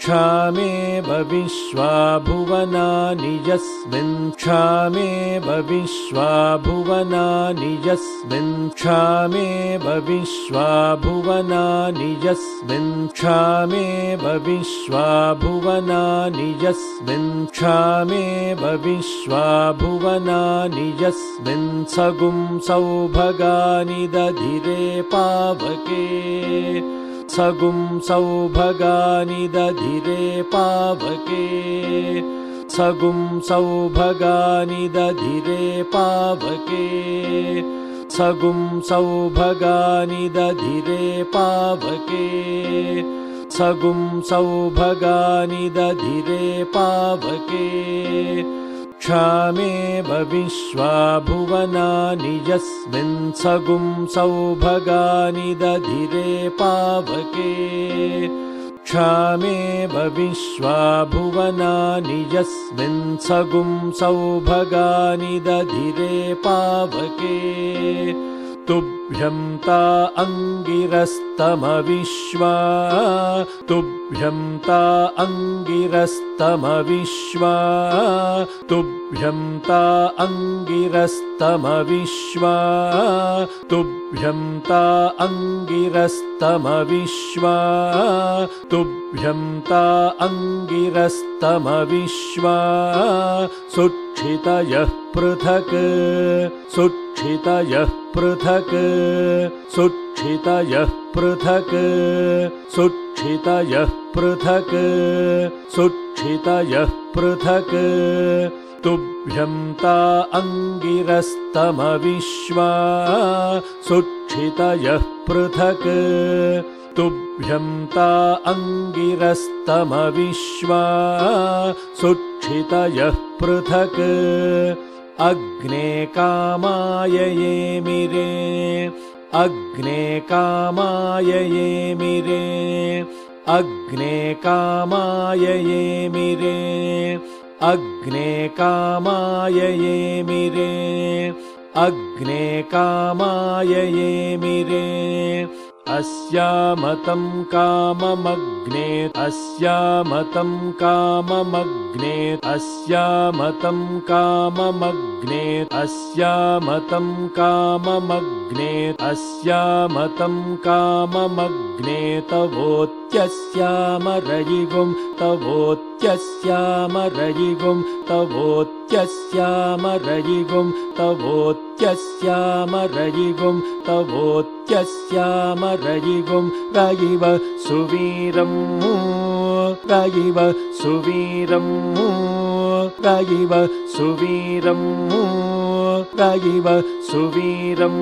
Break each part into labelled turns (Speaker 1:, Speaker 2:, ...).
Speaker 1: क्षामेव विश्वा भुवनानि यस्मिन् क्षामेव विश्वा भुवनानि यस्मिन् क्षामेव विश्वा भुवनानि यस्मिन् क्षामेव विश्वा भुवनानि यस्मिन् क्षामेव विश्वा भुवनानि यस्मिन् सगुं सौभगानि दधिरे पावके सगुं सौभगानि दधिरे पावके सगुं सौभगानि दधिरे पावके सगुं सौभगानि दधिरे पावके सगुं सौभगानि दधिरे पावके क्षामेव विश्वा भुवनानि यस्मिन् सगुं सौभगानि दधिरे पावके क्षामेव विश्वा भुवनानि यस्मिन् सगुं सौभगानि दधिरे पावके तुभ्यं ता अंगिरस्तमविश्वा तुभ्यं ता अंगिरस्तमविश्वा तुभ्यं ता अंगिरस्तमविश्वा तुभ्यं ता अंगिरस्तमविश्वा तुभ्यं ता अंगिरस्तमविश्वा सुक्षितयः पृथक् सुक्षितयः पृथक् सुक्षितयः पृथक् सुक्षितयः पृथक् सुक्षितयः पृथक् तुभ्यं ता अंगिरस्तमविश्वा सुक्षितयः पृथक् तुभ्यं ता अंगिरस्तमविश्वा सुक्षितयः पृथक् अग्ने कामाय येमिरे अग्ने कामाय येमिरे अग्ने कामाय येमिरे अग्ने कामाय येमिरे अग्ने कामाय येमिरे अस्यामतं काममग्ने अस्यामतं काममग्ने अस्यामतं काममग्ने अस्यामतं काममग्ने अस्यामतं काममग्ने तवोत्यस्यामरयिगुं तवोत्यस्यामरयिगुं तवोत्यस्यामरयिगुं तवोत्यस्यामरयिगुं तवोत्यस्यामरयिगुं रयिव सुवीरं रयिव सुवीरं रयिव सुवीरं रयिव सुवीरं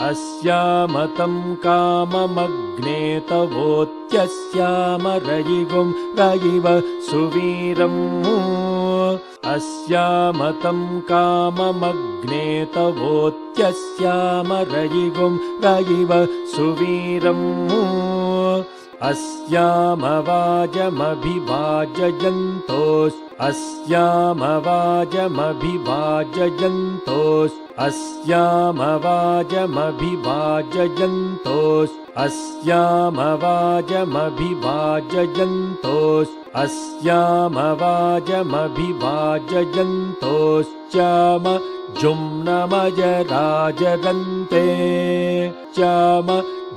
Speaker 1: अस्यामतं काममग्ने तवोत्यस्यामरयिगुं रयिव सुवीरं अस्यामतं काममग्ने तवोत्यस्यामरयिगुं रयिव सुवीरं अस्यामवाजमभिवाजयन्तोस् अस्यामवाजमभिवाजयन्तोस् अस्यामवाजमभिवाजयन्तोस् अस्यामवाजमभिवाजयन्तोस् अस्यामवाजमभिवाजयन्तोश्चाम जुम्नमजराजरन्ते चाम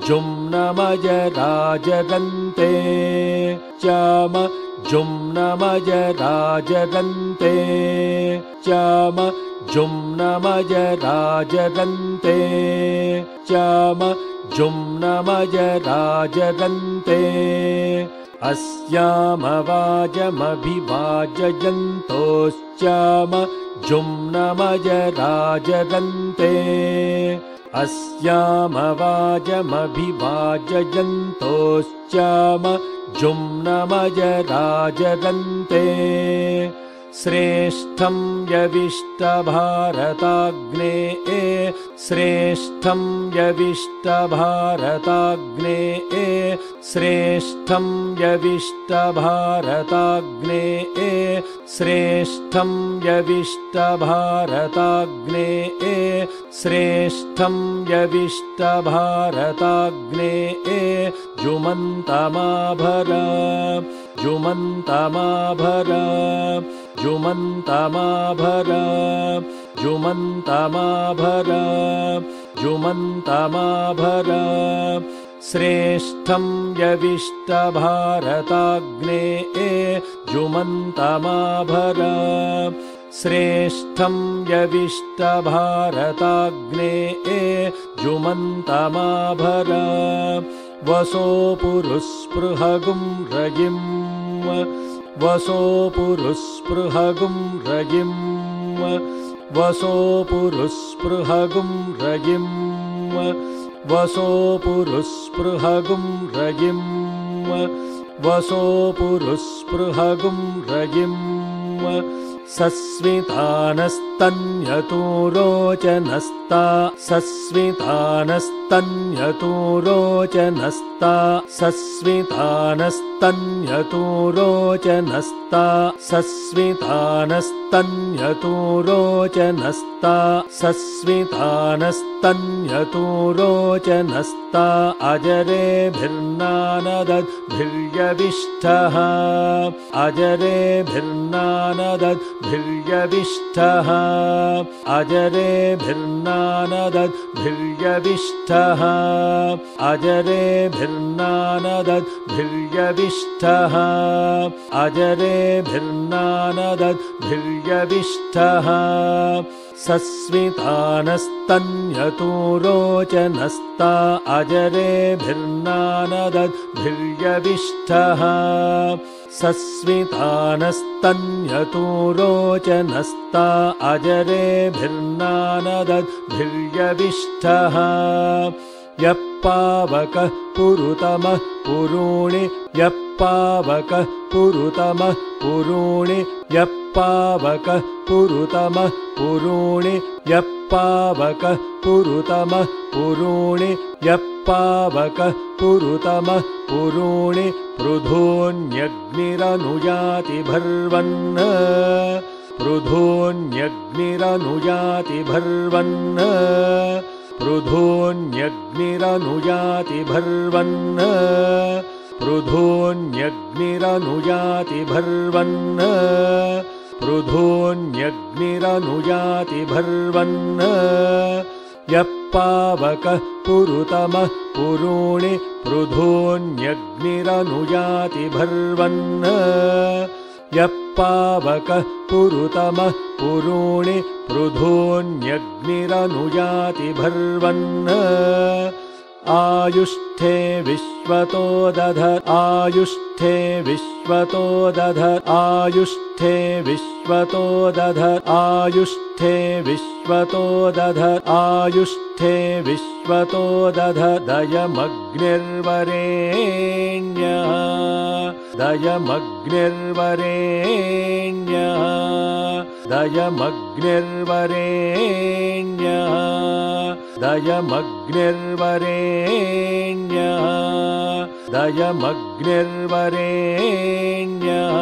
Speaker 1: जुम्नमजराजरन्ते चाम जुम्नमजराजरन्ते चाम जुम्नमजराजरन्ते चाम जुम्नमजराजरन्ते अस्यामवाजमभिवाजयन्तोश्चाम जुम्नमजराजरन्ते अस्यामवाजमभिवाजयन्तोश्चाम जुम्नमजराजरन्ते श्रेष्ठं यविष्टभारताग्ने श्रेष्ठं यविष्टभारताग्ने श्रेष्ठं यविष्टभारताग्ने श्रेष्ठं यविष्टभारताग्ने श्रेष्ठं यविष्टभारताग्ने जुमन्तमाभर जुमन्तमाभर जुमन्तमाभर जुमन्तमाभर जुमन्तमाभर श्रेष्ठं यविष्टभारताग्ने जुमन्तमाभर श्रेष्ठं यविष्टभारताग्ने जुमन्तमाभर वसो पुरुस्पृहगुं रजिम् वसो पुरुस्पृहगुं रजिम् वसो पुरुस्पृहगुं रजिम् वसो पुरुस्पृहगुं रजिम् वसो पुरुस्पृहगुं रजिम् सस्मितानस्तन्यतो रोचनस्ता सस्मितानस्तन्यतो रोचनस्ता सस्मितानस्तन्यतो रोचनस्ता सस्मितानस्तन्यतो रोचनस्ता सस्मितानस्तन्यतो रोचनस्ता अजरेभिर्नानदद्भिर्यविष्ठः अजरेभिर्नानदद्भिर्यविष्ठः अजरेभिर्नानदद्भिर्यविष्ठः अजरेभिर्नानदद्भिर्यविष्ठः अजरेभिर्नानदद्भिर्यविष्ठः सस्मितानस्तन्यतो रोचनस्ता अजरेभिर्नानदद्भिर्यविष्ठः सस्मितानस्तन्यतो रोचनस्ता अजरेभिर्नानदद्भिर्यविष्ठः यः पावकः पुरुतमः पुरूणि यः पावकः पुरुतमः पुरूणि यः पावकः पुरुतमः पुरूणि यः पावकः पुरुतमः पुरूणि यः पावकः पुरुतमः पुरूणि पृथोऽन्यग्निरनुयाति भर्वन् पृथोऽन्यग्निरनुयाति भर्वन् पृथोऽन्यग्निरनुयाति भर्वन् पृथोऽन्यग्निरनुयाति भर्वन् पृथोऽन्यग्निरनुयाति भर्वन् यः पावकः पुरुतमः पुरूणि पृथोऽन्यग्निरनुयाति भर्वन् यः पावकः पुरुतमः पुरूणि पृथोऽन्यग्निरनुयाति भर्वन् आयुष्ठे विश्वतो दधत् आयुष्ठे विश्वतो दधत् आयुष्ठे विश्वतो दधत् आयुष्ठे विश्वतो दधत् आयुष्ठे विश्वतो दधत् दयमग्निर्वरेण्यः दयमग्निर्वरेण्यः दयमग्निर्वरेण्यः दयमग्निर्वरेण्यः दयमग्निर्वरेण्यः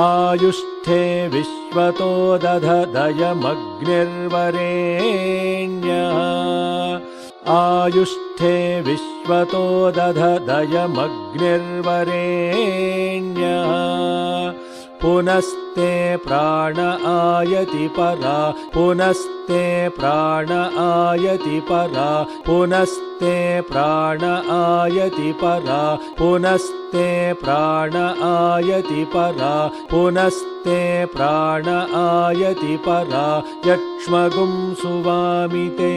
Speaker 1: आयुष्ठे विश्वतो दधत् दयमग्निर्वरेण्यः आयुष्ठे विश्वतो दधत् दयमग्निर्वरेण्यः पुनस्ते प्राण आयति परा पुनस्ते प्राण आयति परा पुनस्ते प्राण आयति परा पुनस्ते प्राण आयति परा पुनस्ते प्राण आयति परा यक्ष्मगुं सुवामिते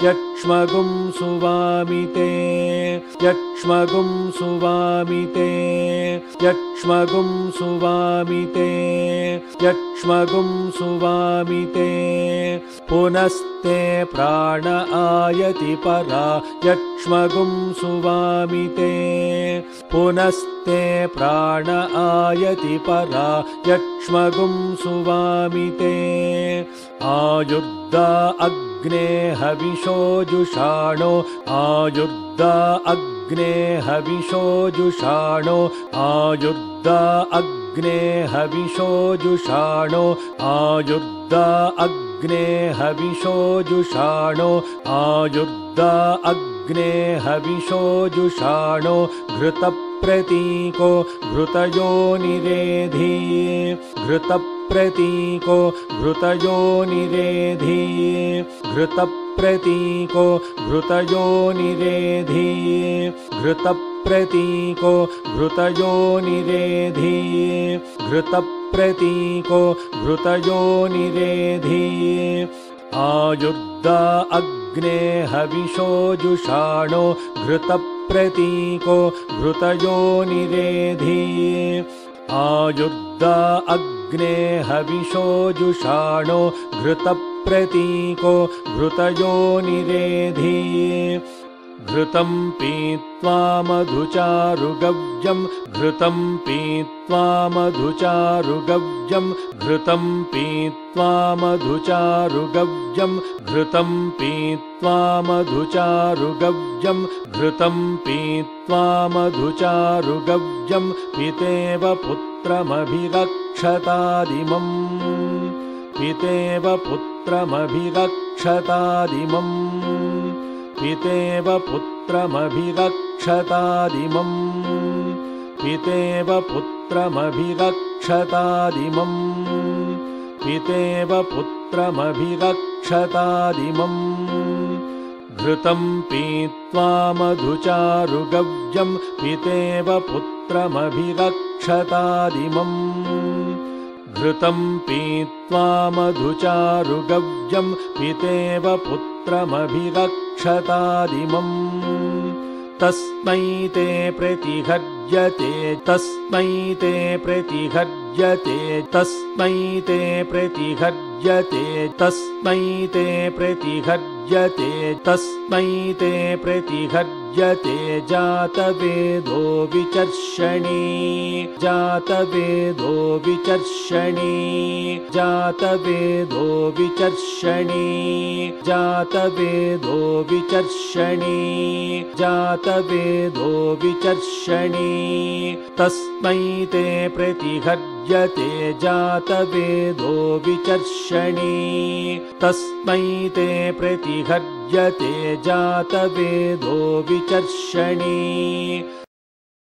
Speaker 1: यक्ष्मगुं सुवामिते यक्ष्मगुं सुवामिते यक्ष्मगुं सुवामिते यक्ष्मगुं सुवामिते पुनस्ते प्राण आयति परा यक्ष्मगुं सुवामिते पुनस्ते प्राण आयति परा यक्ष्मगुं सुवामिते आयुर्दा अग्ने हविषो जुषाणो आयुर्दा अग्ने हविषो जुषाणो आयुर्दा अग्ने हविषो जुषाणो आयुर्दा अग्ने हविषो जुषाणो आयुर्दा अग्ने हविषो जुषाणो घृतप्रतीको घृतयोनिरेधी घृतप्रतीको घृतयोनिरेधी घृतप्रतीको घृतयोनिरेधी घृतप्रतीको घृतयोनिरेधी घृतप्रतीको घृतयोनिरेधी आयुर्दा अग्ने हविषो जुषाणो घृतप्रतीको घृतयोनिरेधी आयुर्दा अग्ने हविषो जुषाणो घृतप्रतीको घृतयोनिरेधी घृतं पीत्वा मधुचारुगव्यं घृतं पीत्वा मधुचारुगव्यं घृतं पीत्वा मधुचारुगव्यं घृतं पीत्वा मधुचारुगव्यं घृतं पीत्वा मधुचारुगव्यं पितेव पुत्रमभिरक्षतादिमम् पितेव पुत्रमभिरक्षतादिमम् पितेव पुत्रमभिरक्षतादिमम् पितेव पुत्रमभिरक्षतादिमम् पितेव पुत्रमभिरक्षतादिमम् घृतं पीत्वा मधुचारुगव्यं पितेव पुत्रमभिरक्षतादिमम् घृतं पीत्वा मधुचारुगव्यं पितेव पुत्रमभिरक्षतादिमम् तस्मै ते प्रतिहर्यते तस्मै ते प्रतिहर्यते तस्मै ते प्रतिहर्यते तस्मै ते प्रतिहर्यते तस्मै ते प्रतिहर्यते जातवेदो विचर्षणे जातवेदो विचर्षणे जातवेदो विचर्षणे जातवेदो विचर्षणे जातवेदो विचर्षणे तस्मै ते प्रतिहर्यते जातवेदो विचर्षणे तस्मै ते प्रतिहर्यते जातवेदो विचर्षणे